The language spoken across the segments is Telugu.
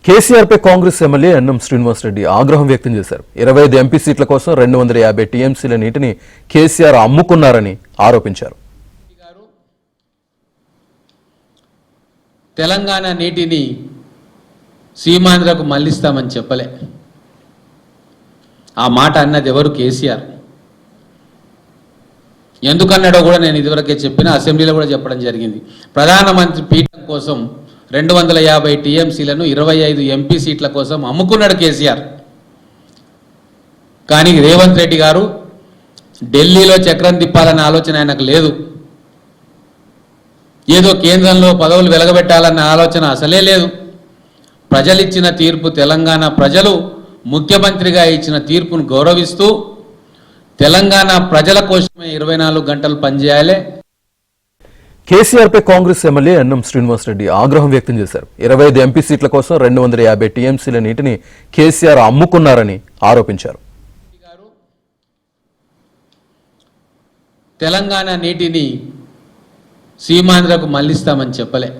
కేసీఆర్ పై కాంగ్రెస్ ఎమ్మెల్యే అన్నం శ్రీనివాస్ రెడ్డి ఆగ్రహం వ్యక్తం చేశారు. 25 ఎంపీ సీట్ల కోసం 250 టీఎంసీల నీటిని కేసీఆర్ అమ్ముకున్నారని ఆరోపించారు. తెలంగాణ నీటిని సీమాంధ్రకు మళ్లిస్తామని చెప్పలే. ఆ మాట అన్నది ఎవరు? కేసీఆర్. ఎందుకన్నాడో కూడా నేను ఇదివరకే చెప్పిన, అసెంబ్లీలో కూడా చెప్పడం జరిగింది. ప్రధానమంత్రి పీఠం కోసం 250 టీఎంసీలను 25 ఎంపీ సీట్ల కోసం అమ్ముకున్నాడు కేసీఆర్. కానీ రేవంత్ రెడ్డి గారు ఢిల్లీలో చక్రం తిప్పాలన్న ఆలోచన ఆయనకు లేదు. ఏదో కేంద్రంలో పదవులు వెలగబెట్టాలన్న ఆలోచన అసలే లేదు. ప్రజలిచ్చిన తీర్పు, తెలంగాణ ప్రజలు ముఖ్యమంత్రిగా ఇచ్చిన తీర్పును గౌరవిస్తూ తెలంగాణ ప్రజల కోసమే 24 గంటలు పనిచేయాలి. కేసీఆర్ పై కాంగ్రెస్ ఎమ్మెల్యే అన్నం శ్రీనివాస్ రెడ్డి ఆగ్రహం వ్యక్తం చేశారు. 25 ఎంపీ సీట్ల కోసం 250 టీఎంసీల నీటిని కేసీఆర్ అమ్ముకున్నారని ఆరోపించారు. తెలంగాణ నీటిని సీమాంధ్రకు మళ్లిస్తామని చెప్పలే.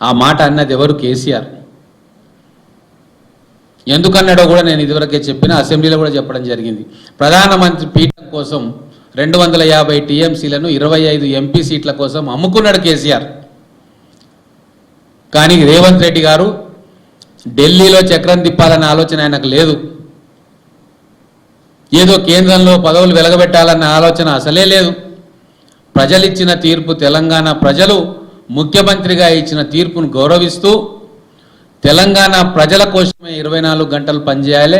ఆ మాట అన్నది ఎవరు? కేసీఆర్. ఎందుకన్నాడో కూడా నేను ఇదివరకే చెప్పిన, అసెంబ్లీలో కూడా చెప్పడం జరిగింది. ప్రధానమంత్రి పీఠం కోసం 250 టీఎంసీలను 25 ఎంపీ సీట్ల కోసం అమ్ముకున్నాడు కేసీఆర్. కానీ రేవంత్ రెడ్డి గారు ఢిల్లీలో చక్రం తిప్పాలన్న ఆలోచన ఆయనకు లేదు. ఏదో కేంద్రంలో పదవులు వెలగబెట్టాలన్న ఆలోచన అసలే లేదు. ప్రజలిచ్చిన తీర్పు, తెలంగాణ ప్రజలు ముఖ్యమంత్రిగా ఇచ్చిన తీర్పును గౌరవిస్తూ తెలంగాణ ప్రజల కోసమే 24 గంటలు పనిచేయాలి.